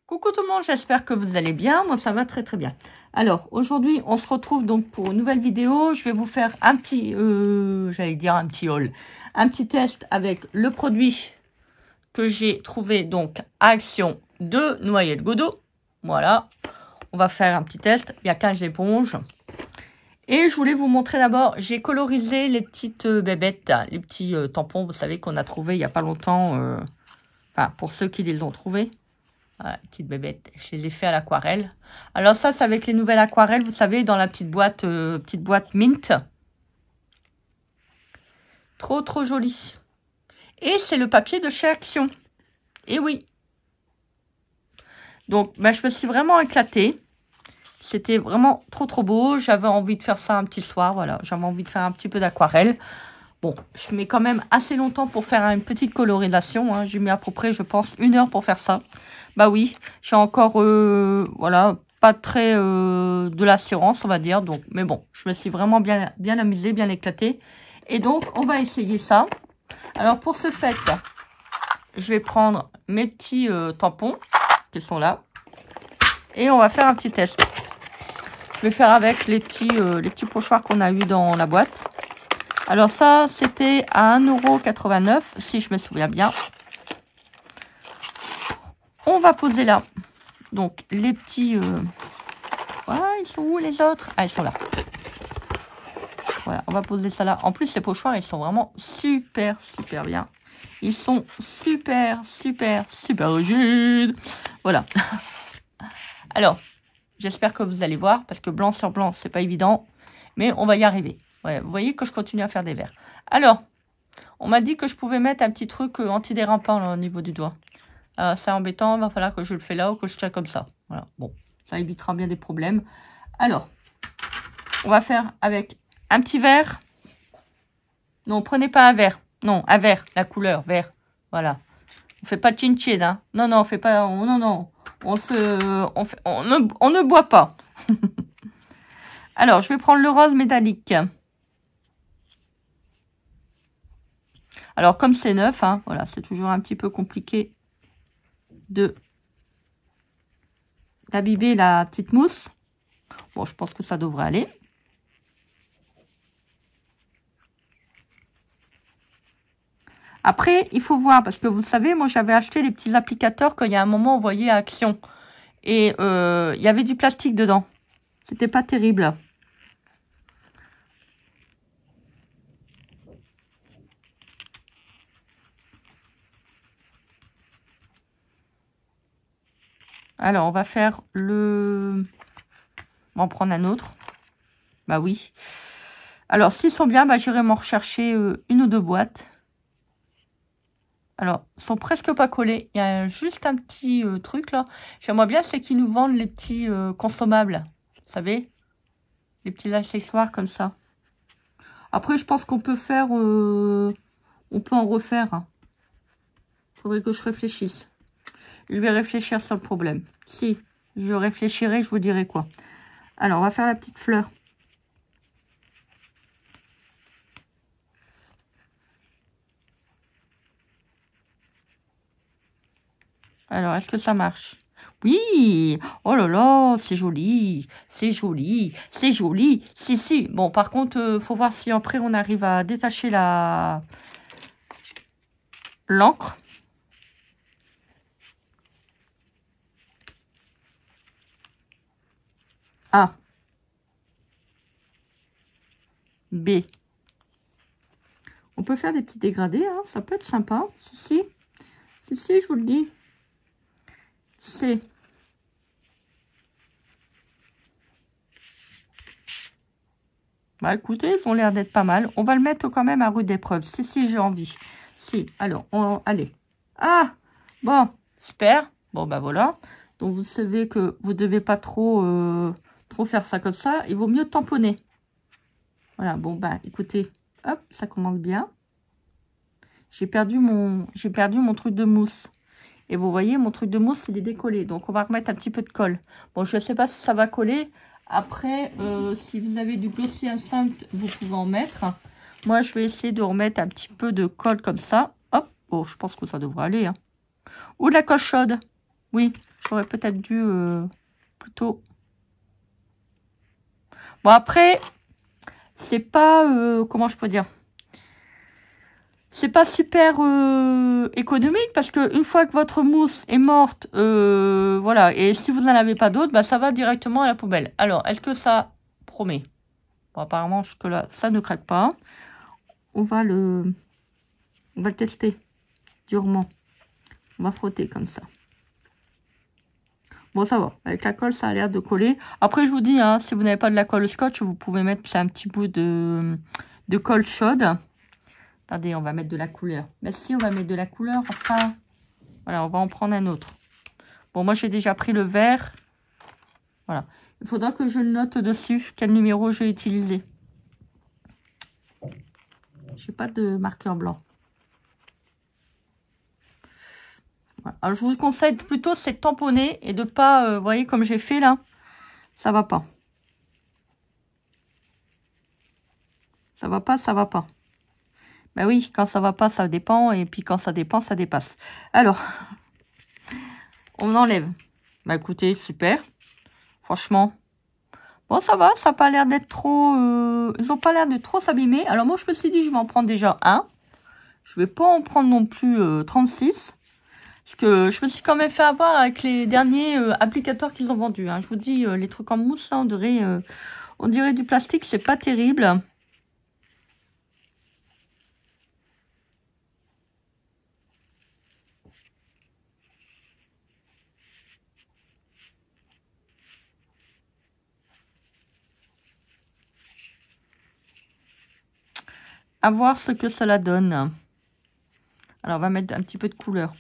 Coucou tout le monde, j'espère que vous allez bien. Moi, ça va très très bien. Alors, aujourd'hui, on se retrouve donc pour une nouvelle vidéo. Je vais vous faire un petit, j'allais dire un petit haul, un petit test avec le produit que j'ai trouvé donc à Action de Noyelles Godot. Voilà, on va faire un petit test. Il y a 15 éponges. Et je voulais vous montrer d'abord, j'ai colorisé les petites bébêtes, les petits tampons, vous savez, qu'on a trouvé il n'y a pas longtemps. Enfin, pour ceux qui les ont trouvés. Voilà, petite bébête, je les ai fait à l'aquarelle. Alors ça, c'est avec les nouvelles aquarelles, vous savez, dans la petite boîte mint. Trop, trop joli. Et c'est le papier de chez Action. Et oui. Donc, ben, je me suis vraiment éclatée. C'était vraiment trop, trop beau. J'avais envie de faire ça un petit soir, voilà. J'avais envie de faire un petit peu d'aquarelle. Bon, je mets quand même assez longtemps pour faire une petite colorisation. Hein. J'ai mis à peu près, je pense, 1 heure pour faire ça. Bah oui, j'ai encore, voilà, pas très de l'assurance, on va dire. Donc, mais bon, je me suis vraiment bien amusée, bien éclatée. Et donc, on va essayer ça. Alors, pour ce fait, je vais prendre mes petits tampons qui sont là. Et on va faire un petit test. Je vais faire avec les petits pochoirs qu'on a eu dans la boîte. Alors ça, c'était à 1,89 €, si je me souviens bien. On va poser là. Donc, les petits... Voilà, ils sont où les autres? Ah, ils sont là. Voilà, on va poser ça là. En plus, les pochoirs, ils sont vraiment super, super bien. Ils sont super, super, super rigides. Voilà. Alors, j'espère que vous allez voir, parce que blanc sur blanc, c'est pas évident. Mais on va y arriver. Ouais, vous voyez que je continue à faire des verres. Alors, on m'a dit que je pouvais mettre un petit truc antidérapant là, au niveau du doigt. C'est embêtant, il va falloir que je le fais là ou que je tiens comme ça. Voilà, bon, ça évitera bien des problèmes. Alors, on va faire avec un petit verre. Non, prenez pas un verre. Non, un verre, la couleur, vert. Voilà. On fait pas de chin-chin, hein. Non, non, on fait pas... non, non. On ne boit pas. Alors, je vais prendre le rose métallique. Alors, comme c'est neuf, hein, voilà, c'est toujours un petit peu compliqué d'abîmer la petite mousse. Bon, je pense que ça devrait aller. Après, il faut voir, parce que vous savez, moi, j'avais acheté les petits applicateurs qu'il y a un moment, on voyait à Action. Et il y avait du plastique dedans. C'était pas terrible. Alors, on va faire le... On va en prendre un autre. Bah oui. Alors, s'ils sont bien, bah, j'irai m'en rechercher 1 ou 2 boîtes. Alors, ils sont presque pas collés. Il y a juste un petit truc, là. J'aimerais bien, c'est qu'ils nous vendent les petits consommables. Vous savez? Les petits accessoires comme ça. Après, je pense qu'on peut faire... on peut en refaire. Hein. Faudrait que je réfléchisse. Je vais réfléchir sur le problème. Si je réfléchirai, je vous dirai quoi. Alors, on va faire la petite fleur. Alors, est-ce que ça marche? Oui! Oh là là, c'est joli! C'est joli! C'est joli! Si, si! Bon, par contre, faut voir si après on arrive à détacher l'encre. A. B. On peut faire des petits dégradés, hein, ça peut être sympa. Si, si. Si, si, je vous le dis. C. Bah écoutez, ils ont l'air d'être pas mal. On va le mettre quand même à rude épreuve. Si, si, j'ai envie. Si, alors, allez. Ah! Bon, super. Bon, bah voilà. Donc, vous savez que vous devez pas trop faire ça comme ça. Il vaut mieux tamponner. Voilà, bon, bah écoutez. Hop, ça commence bien. J'ai perdu mon truc de mousse. Et vous voyez, mon truc de mousse, il est décollé. Donc, on va remettre un petit peu de colle. Bon, je ne sais pas si ça va coller Après, si vous avez du Glossy Instant, vous pouvez en mettre. Moi, je vais essayer de remettre un petit peu de colle comme ça. Hop. Oh, je pense que ça devrait aller. Hein. Ou de la colle chaude. Oui, j'aurais peut-être dû plutôt... Bon, après, c'est pas... comment je peux dire? C'est pas super économique parce que une fois que votre mousse est morte, voilà, et si vous n'en avez pas d'autres, bah, ça va directement à la poubelle. Alors, est-ce que ça promet? Bon, apparemment, jusque-là, ça ne craque pas. On va le tester durement. On va frotter comme ça. Bon, ça va. Avec la colle, ça a l'air de coller. Après, je vous dis, hein, si vous n'avez pas de la colle scotch, vous pouvez mettre un petit bout de colle chaude. Attendez, on va mettre de la couleur. Mais si, on va mettre de la couleur, enfin... Voilà, on va en prendre un autre. Bon, moi, j'ai déjà pris le vert. Voilà. Il faudra que je note dessus quel numéro j'ai utilisé. J'ai pas de marqueur blanc. Voilà. Alors, je vous conseille plutôt c'est de tamponner et de pas... vous voyez, comme j'ai fait là, ça va pas. Ça va pas, ça va pas. Ben oui, quand ça va pas, ça dépend. Et puis quand ça dépend, ça dépasse. Alors, on enlève. Bah écoutez, super. Franchement. Bon, ça va, ça n'a pas l'air d'être trop... ils n'ont pas l'air de trop s'abîmer. Alors moi, je me suis dit, je vais en prendre déjà un. Je vais pas en prendre non plus 36. Parce que je me suis quand même fait avoir avec les derniers applicateurs qu'ils ont vendus. Hein. Je vous dis, les trucs en mousse, là, on dirait du plastique. C'est pas terrible. À voir ce que cela donne. Alors, on va mettre un petit peu de couleur.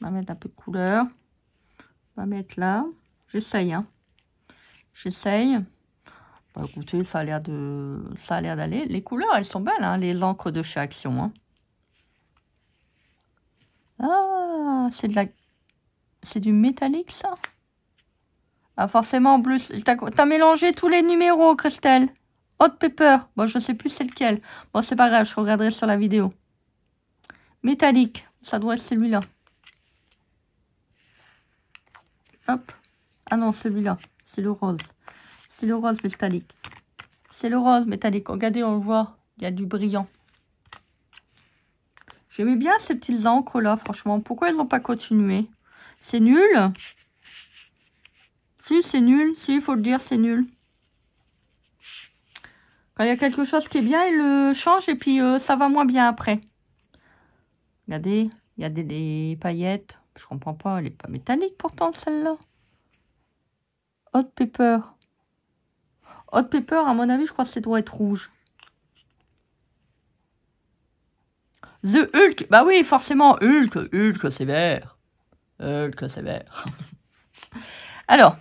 On va mettre un peu de couleur. On va mettre là. J'essaye, hein. J'essaye. Bah, écoutez, ça a l'air d'aller. Les couleurs, elles sont belles, hein, les encres de chez Action. Hein. Ah, c'est du métallique, ça. Ah, forcément, en plus, t'as mélangé tous les numéros, Christelle. Hot Pepper. Bon, je sais plus c'est lequel. Bon, c'est pas grave, je regarderai sur la vidéo. Métallique. Ça doit être celui-là. Hop. Ah non, celui-là. C'est le rose. C'est le rose métallique. C'est le rose métallique. Regardez, on le voit. Il y a du brillant. J'aimais bien ces petites encres-là, franchement. Pourquoi elles n'ont pas continué? C'est nul. Si, c'est nul. Si, il faut le dire, c'est nul. Quand il y a quelque chose qui est bien, il le change et puis ça va moins bien après. Regardez, il y a des paillettes. Je comprends pas, elle n'est pas métallique pourtant, celle-là. Hot Pepper. Hot Pepper, à mon avis, je crois que ça doit être rouge. The Hulk. Bah oui, forcément, Hulk, c'est vert. Hulk, c'est vert. Alors,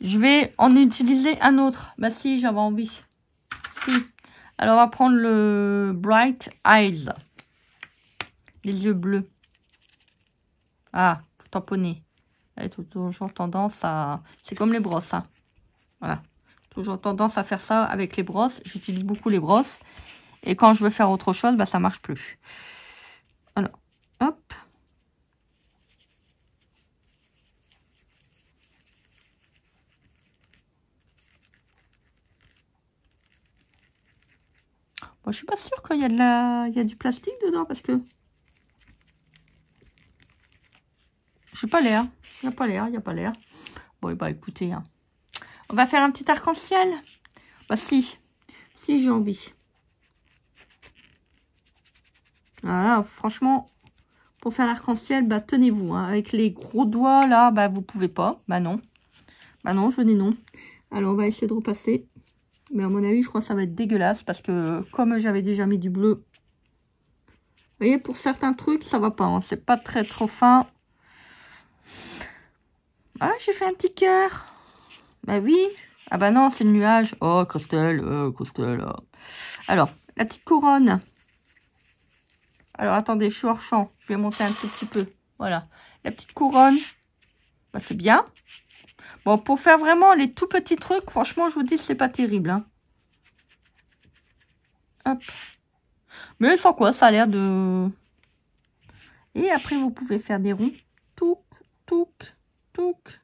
je vais en utiliser un autre. Bah si, j'avais envie. Si. Alors, on va prendre le Bright Eyes. Les yeux bleus. Ah, faut tamponner. Elle a toujours tendance à... C'est comme les brosses, hein. Voilà. Toujours tendance à faire ça avec les brosses. J'utilise beaucoup les brosses. Et quand je veux faire autre chose, bah ça marche plus. Alors, hop. Bon, je suis pas sûre qu'il y a il y a du plastique dedans parce que j'ai pas l'air. Il n'y a pas l'air, il n'y a pas l'air. Bon, bah écoutez, hein. On va faire un petit arc-en-ciel. Bah si j'ai envie. Voilà, franchement, pour faire l'arc-en-ciel, bah tenez-vous. Hein. Avec les gros doigts là, bah vous pouvez pas. Bah non. Bah non, je dis non. Alors on va essayer de repasser. Mais à mon avis, je crois que ça va être dégueulasse parce que comme j'avais déjà mis du bleu. Vous voyez, pour certains trucs, ça va pas. Hein. C'est pas très trop fin. Ah, j'ai fait un petit cœur. Bah oui. Ah bah non, c'est le nuage. Oh, Christelle, Christelle. Alors, la petite couronne. Alors, attendez, je suis hors champ. Je vais monter un tout petit peu. Voilà. La petite couronne. Bah, c'est bien. Bon, pour faire vraiment les tout petits trucs, franchement, je vous dis, c'est pas terrible. Hein. Hop. Mais sans quoi, ça a l'air de... Et après, vous pouvez faire des ronds. Touc, touc, touc,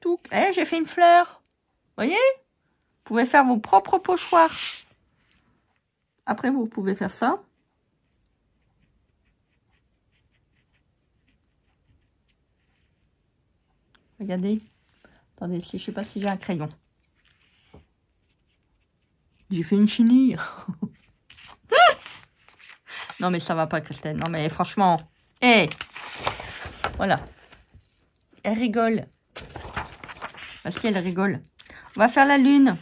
touc. Eh, j'ai fait une fleur. Vous voyez? Vous pouvez faire vos propres pochoirs. Après, vous pouvez faire ça. Regardez. Attendez, je sais pas si j'ai un crayon. J'ai fait une chenille. Non, mais ça va pas, Christelle. Non, mais franchement. Hé, voilà. Elle rigole. Parce qu'elle rigole. On va faire la lune.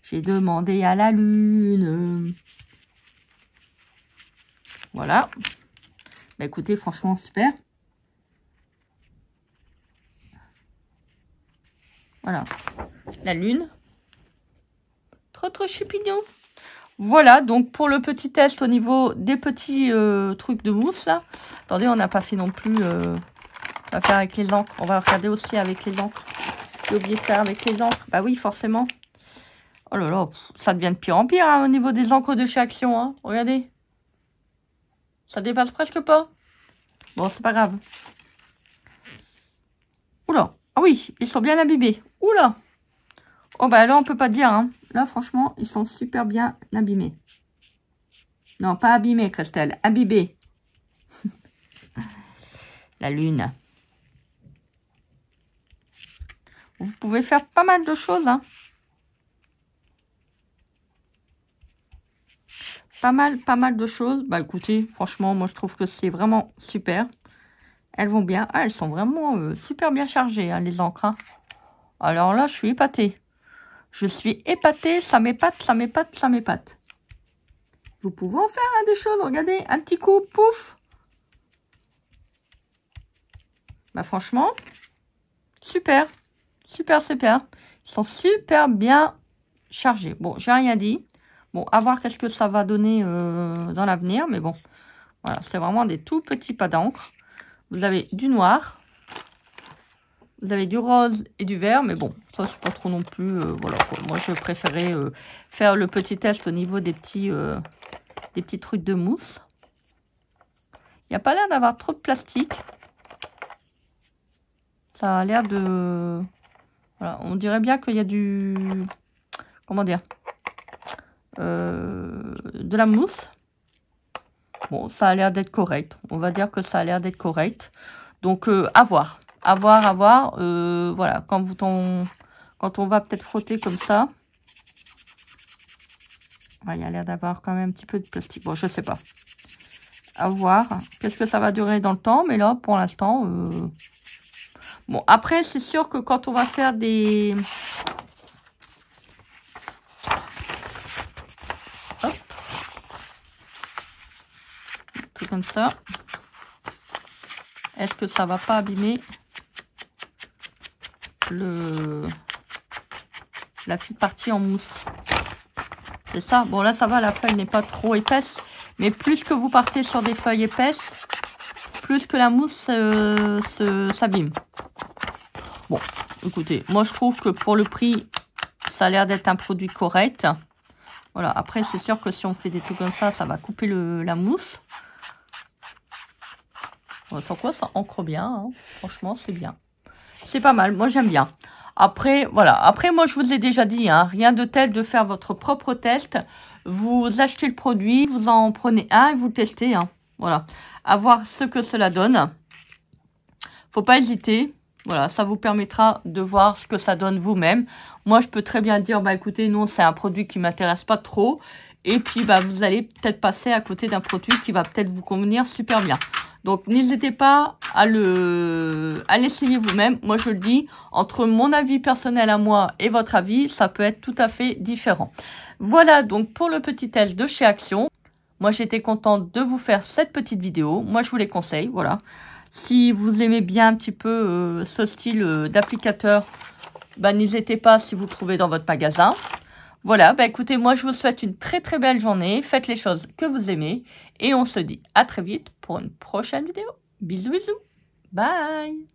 J'ai demandé à la lune. Voilà. Bah, écoutez, franchement, super. Voilà. La lune. Trop chupignon. Voilà, donc pour le petit test au niveau des petits trucs de mousse, là. Attendez, on n'a pas fait non plus... on va faire avec les encres. On va regarder aussi avec les encres. J'ai oublié de faire avec les encres. Bah oui, forcément. Oh là là, ça devient de pire en pire hein, au niveau des encres de chez Action. Hein. Regardez. Ça dépasse presque pas. Bon, c'est pas grave. Oula. Ah oui, ils sont bien abîmés. Oula. Oh bah là, on peut pas dire. Hein. Là, franchement, ils sont super bien abîmés. Non, pas abîmés, Christelle. Imbibés. La lune. Vous pouvez faire pas mal de choses. Hein. Pas mal de choses. Bah écoutez, franchement, moi je trouve que c'est vraiment super. Elles vont bien. Ah, elles sont vraiment super bien chargées, hein, les encres. Hein. Alors là, je suis épatée. Je suis épatée, ça m'épate, ça m'épate, ça m'épate. Vous pouvez en faire hein, des choses, regardez, un petit coup, pouf. Bah franchement, super, super. Ils sont super bien chargés. Bon, j'ai rien dit. Bon, à voir qu'est-ce que ça va donner dans l'avenir, mais bon, voilà, c'est vraiment des tout petits pas d'encre. Vous avez du noir. Vous avez du rose et du vert, mais bon, ça c'est pas trop non plus, voilà. Moi je préférais faire le petit test au niveau des petits trucs de mousse. Il n'y a pas l'air d'avoir trop de plastique. Ça a l'air de... Voilà, on dirait bien qu'il y a du... Comment dire de la mousse. Bon, ça a l'air d'être correct. On va dire que ça a l'air d'être correct. Donc, à voir. À voir. Voilà, quand on va peut-être frotter comme ça. Ouais, il y a l'air d'avoir quand même un petit peu de plastique. Bon, je sais pas. À voir. Qu'est-ce que ça va durer dans le temps? Mais là, pour l'instant... Bon, après, c'est sûr que quand on va faire des... Hop. Un truc comme ça. Est-ce que ça va pas abîmer la petite partie en mousse? C'est ça. Bon, là, ça va. La feuille n'est pas trop épaisse. Mais plus que vous partez sur des feuilles épaisses, plus que la mousse s'abîme. Bon, écoutez, moi, je trouve que pour le prix, ça a l'air d'être un produit correct. Voilà. Après, c'est sûr que si on fait des trucs comme ça va couper la mousse. Sans quoi, ça ancre bien. Hein. Franchement, c'est bien. C'est pas mal. Moi, j'aime bien. Après, voilà. Après, moi, je vous ai déjà dit, hein, rien de tel de faire votre propre test. Vous achetez le produit, vous en prenez un et vous testez. Hein. Voilà. À voir ce que cela donne. Faut pas hésiter. Voilà, ça vous permettra de voir ce que ça donne vous-même. Moi, je peux très bien dire, bah écoutez, non, c'est un produit qui m'intéresse pas trop. Et puis, bah, vous allez peut-être passer à côté d'un produit qui va peut-être vous convenir super bien. Donc, n'hésitez pas à l'essayer vous-même. Moi, je le dis, entre mon avis personnel à moi et votre avis, ça peut être tout à fait différent. Voilà donc pour le petit test de chez Action. Moi, j'étais contente de vous faire cette petite vidéo. Moi, je vous les conseille, voilà. Si vous aimez bien un petit peu ce style d'applicateur, bah, n'hésitez pas si vous le trouvez dans votre magasin. Voilà, bah écoutez, moi je vous souhaite une très belle journée. Faites les choses que vous aimez. Et on se dit à très vite pour une prochaine vidéo. Bisous. Bye.